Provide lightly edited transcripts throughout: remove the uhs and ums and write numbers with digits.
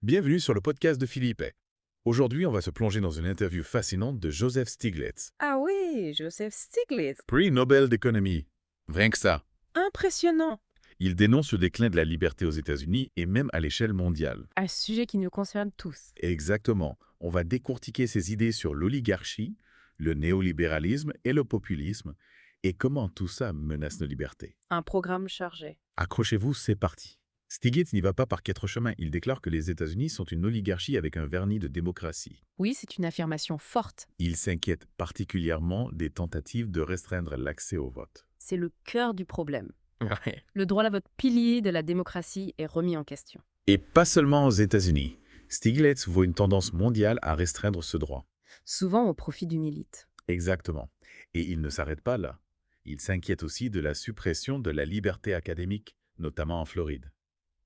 Bienvenue sur le podcast de Philippe. Aujourd'hui, on va se plonger dans une interview fascinante de Joseph Stiglitz, Ah oui, Joseph Stiglitz. prix Nobel d'économie. Rien que ça. Impressionnant. Il dénonce le déclin de la liberté aux États-Unis et même à l'échelle mondiale. Un sujet qui nous concerne tous. Exactement. On va décortiquer ses idées sur l'oligarchie, le néolibéralisme et le populisme, et comment tout ça menace nos libertés. Un programme chargé. Accrochez-vous, c'est parti. Stiglitz n'y va pas par quatre chemins. Il déclare que les États-Unis sont une oligarchie avec un vernis de démocratie. Oui, c'est une affirmation forte. Il s'inquiète particulièrement des tentatives de restreindre l'accès au vote. C'est le cœur du problème. Le droit à vote, pilier de la démocratie, est remis en question. Et pas seulement aux États-Unis. Stiglitz voit une tendance mondiale à restreindre ce droit. Souvent au profit d'une élite. Exactement. Et il ne s'arrête pas là. Il s'inquiète aussi de la suppression de la liberté académique, notamment en Floride.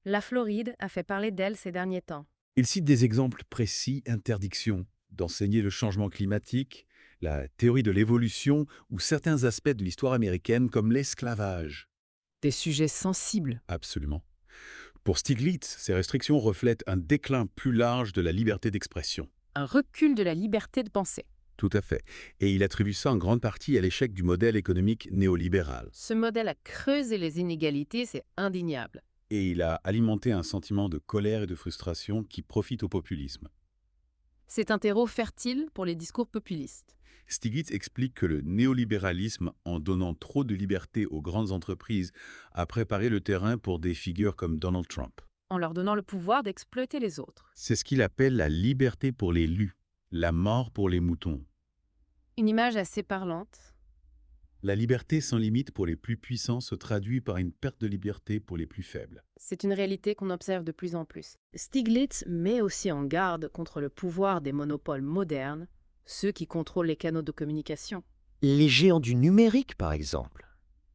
La Floride a fait parler d'elle ces derniers temps. Il cite des exemples précis, interdiction d'enseigner le changement climatique, la théorie de l'évolution ou certains aspects de l'histoire américaine comme l'esclavage. Des sujets sensibles. Absolument. Pour Stiglitz, ces restrictions reflètent un déclin plus large de la liberté d'expression. Un recul de la liberté de penser. Tout à fait. Et il attribue ça en grande partie à l'échec du modèle économique néolibéral. Ce modèle a creusé les inégalités, c'est indéniable. Et il a alimenté un sentiment de colère et de frustration qui profite au populisme. C'est un terreau fertile pour les discours populistes. Stiglitz explique que le néolibéralisme, en donnant trop de liberté aux grandes entreprises, a préparé le terrain pour des figures comme Donald Trump. En leur donnant le pouvoir d'exploiter les autres. C'est ce qu'il appelle la liberté pour les lus, la mort pour les moutons. Une image assez parlante. La liberté sans limite pour les plus puissants se traduit par une perte de liberté pour les plus faibles. C'est une réalité qu'on observe de plus en plus. Stiglitz met aussi en garde contre le pouvoir des monopoles modernes, ceux qui contrôlent les canaux de communication. Les géants du numérique, par exemple.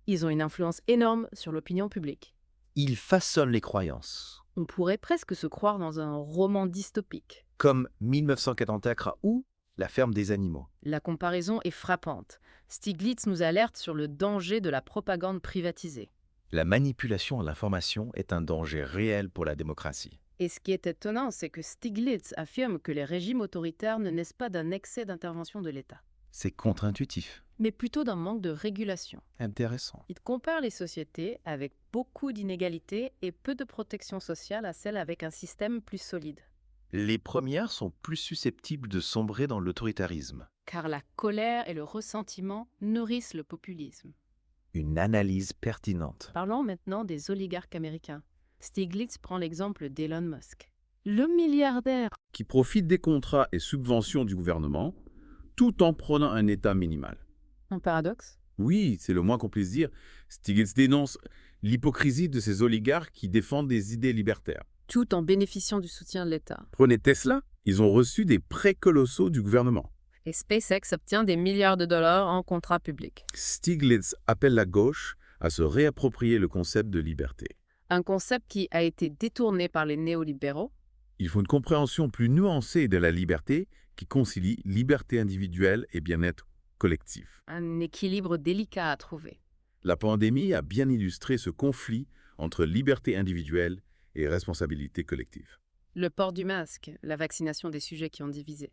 Ils ont une influence énorme sur l'opinion publique. Ils façonnent les croyances. On pourrait presque se croire dans un roman dystopique. Comme 1984 ou La ferme des animaux. La comparaison est frappante. Stiglitz nous alerte sur le danger de la propagande privatisée. La manipulation à l'information est un danger réel pour la démocratie. Et ce qui est étonnant, c'est que Stiglitz affirme que les régimes autoritaires ne naissent pas d'un excès d'intervention de l'État, C'est contre-intuitif. mais plutôt d'un manque de régulation. Intéressant. Il compare les sociétés avec beaucoup d'inégalités et peu de protection sociale à celles avec un système plus solide. Les premières sont plus susceptibles de sombrer dans l'autoritarisme. Car la colère et le ressentiment nourrissent le populisme. Une analyse pertinente. Parlons maintenant des oligarques américains. Stiglitz prend l'exemple d'Elon Musk. Le milliardaire. Qui profitent des contrats et subventions du gouvernement, tout en prenant un État minimal. Un paradoxe. Oui, c'est le moins qu'on puisse dire. Stiglitz dénonce l'hypocrisie de ces oligarques qui défendent des idées libertaires. Tout en bénéficiant du soutien de l'État. Prenez Tesla, ils ont reçu des prêts colossaux du gouvernement. Et SpaceX obtient des milliards de dollars en contrats publics. Stiglitz appelle la gauche à se réapproprier le concept de liberté. Un concept qui a été détourné par les néolibéraux. Il faut une compréhension plus nuancée de la liberté qui concilie liberté individuelle et bien-être collectif. Un équilibre délicat à trouver. La pandémie a bien illustré ce conflit entre liberté individuelle et responsabilité collective. Le port du masque, la vaccination des sujets qui ont divisé.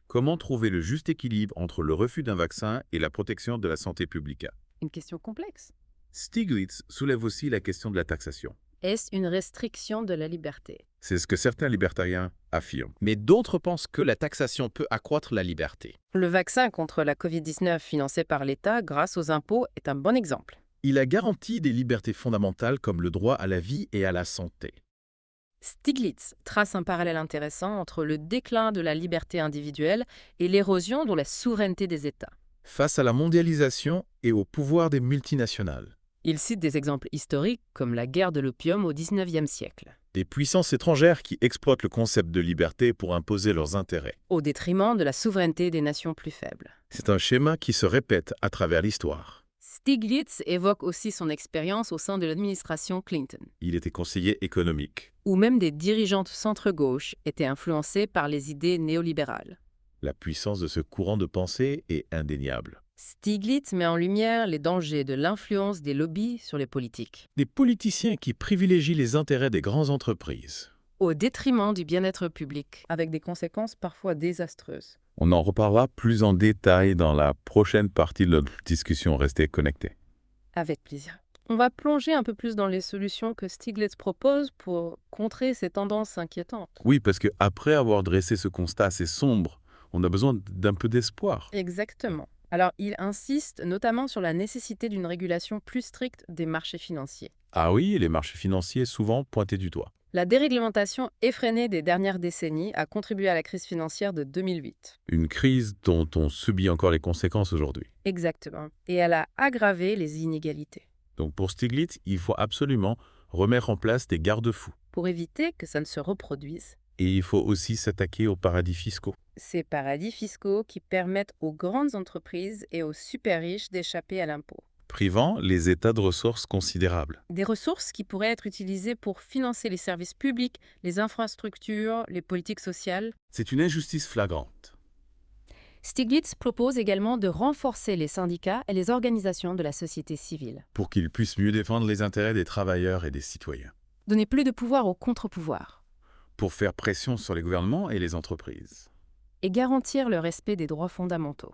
Comment trouver le juste équilibre entre le refus d'un vaccin et la protection de la santé publique? Une question complexe. Stiglitz soulève aussi la question de la taxation. Est-ce une restriction de la liberté? C'est ce que certains libertariens affirment. Mais d'autres pensent que la taxation peut accroître la liberté. Le vaccin contre la Covid-19 financé par l'État grâce aux impôts est un bon exemple. Il a garanti des libertés fondamentales comme le droit à la vie et à la santé. Stiglitz trace un parallèle intéressant entre le déclin de la liberté individuelle et l'érosion de la souveraineté des États. Face à la mondialisation et au pouvoir des multinationales, Il cite des exemples historiques comme la guerre de l'opium au XIXe siècle, des puissances étrangères qui exploitent le concept de liberté pour imposer leurs intérêts. au détriment de la souveraineté des nations plus faibles. C'est un schéma qui se répète à travers l'histoire. Stiglitz évoque aussi son expérience au sein de l'administration Clinton, Il était conseiller économique. où même des dirigeantes centre-gauche étaient influencées par les idées néolibérales. La puissance de ce courant de pensée est indéniable. Stiglitz met en lumière les dangers de l'influence des lobbies sur les politiques. Des politiciens qui privilégient les intérêts des grandes entreprises. au détriment du bien-être public, avec des conséquences parfois désastreuses. On en reparlera plus en détail dans la prochaine partie de notre discussion. Restez connectés. Avec plaisir. On va plonger un peu plus dans les solutions que Stiglitz propose pour contrer ces tendances inquiétantes. Oui, parce qu'après avoir dressé ce constat assez sombre, on a besoin d'un peu d'espoir. Exactement. Alors, il insiste notamment sur la nécessité d'une régulation plus stricte des marchés financiers. Ah oui, les marchés financiers souvent pointés du doigt. La déréglementation effrénée des dernières décennies a contribué à la crise financière de 2008. Une crise dont on subit encore les conséquences aujourd'hui. Exactement. Et elle a aggravé les inégalités. Donc pour Stiglitz, il faut absolument remettre en place des garde-fous. Pour éviter que ça ne se reproduise, Et il faut aussi s'attaquer aux paradis fiscaux. ces paradis fiscaux qui permettent aux grandes entreprises et aux super riches d'échapper à l'impôt. Privant les États de ressources considérables. Des ressources qui pourraient être utilisées pour financer les services publics, les infrastructures, les politiques sociales. C'est une injustice flagrante. Stiglitz propose également de renforcer les syndicats et les organisations de la société civile. Pour qu'ils puissent mieux défendre les intérêts des travailleurs et des citoyens. Donner plus de pouvoir aux contre-pouvoirs Pour faire pression sur les gouvernements et les entreprises. et garantir le respect des droits fondamentaux.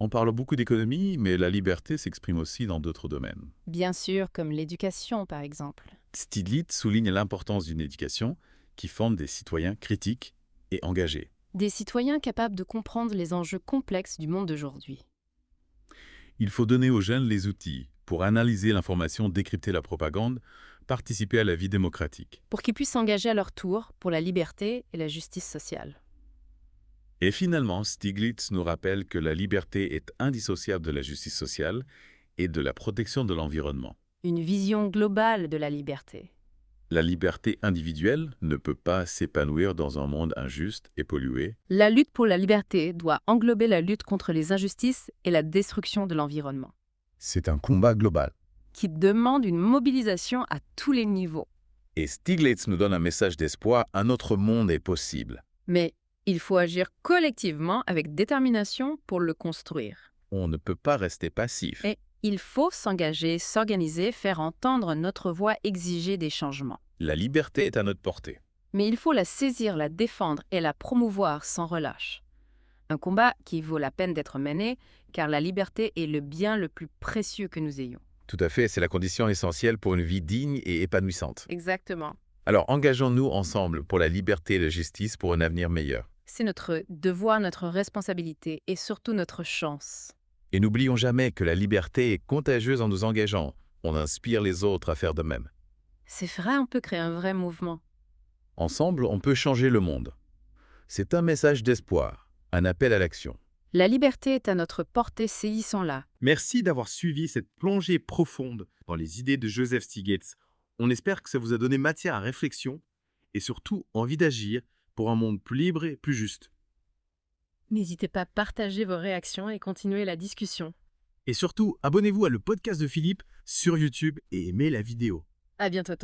On parle beaucoup d'économie, mais la liberté s'exprime aussi dans d'autres domaines. Bien sûr, comme l'éducation par exemple. Stiglitz souligne l'importance d'une éducation qui forme des citoyens critiques et engagés. Des citoyens capables de comprendre les enjeux complexes du monde d'aujourd'hui. Il faut donner aux jeunes les outils pour analyser l'information, décrypter la propagande, participer à la vie démocratique. Pour qu'ils puissent s'engager à leur tour pour la liberté et la justice sociale. Et finalement, Stiglitz nous rappelle que la liberté est indissociable de la justice sociale et de la protection de l'environnement. Une vision globale de la liberté. La liberté individuelle ne peut pas s'épanouir dans un monde injuste et pollué. La lutte pour la liberté doit englober la lutte contre les injustices et la destruction de l'environnement, C'est un combat global. qui demande une mobilisation à tous les niveaux. Et Stiglitz nous donne un message d'espoir, un autre monde est possible. Mais il faut agir collectivement avec détermination pour le construire. On ne peut pas rester passif. Et il faut s'engager, s'organiser, faire entendre notre voix, exiger des changements. La liberté est à notre portée. Mais il faut la saisir, la défendre et la promouvoir sans relâche. Un combat qui vaut la peine d'être mené, car la liberté est le bien le plus précieux que nous ayons. Tout à fait, c'est la condition essentielle pour une vie digne et épanouissante. Exactement. Alors engageons-nous ensemble pour la liberté et la justice pour un avenir meilleur. C'est notre devoir, notre responsabilité et surtout notre chance. Et n'oublions jamais que la liberté est contagieuse en nous engageant. On inspire les autres à faire de même. C'est vrai, on peut créer un vrai mouvement. Ensemble, on peut changer le monde. C'est un message d'espoir, un appel à l'action. La liberté est à notre portée, saisissons-la. Merci d'avoir suivi cette plongée profonde dans les idées de Joseph Stiglitz. On espère que ça vous a donné matière à réflexion et surtout envie d'agir pour un monde plus libre et plus juste. N'hésitez pas à partager vos réactions et continuer la discussion. Et surtout, abonnez-vous à le podcast de Philippe sur YouTube et aimez la vidéo. À bientôt.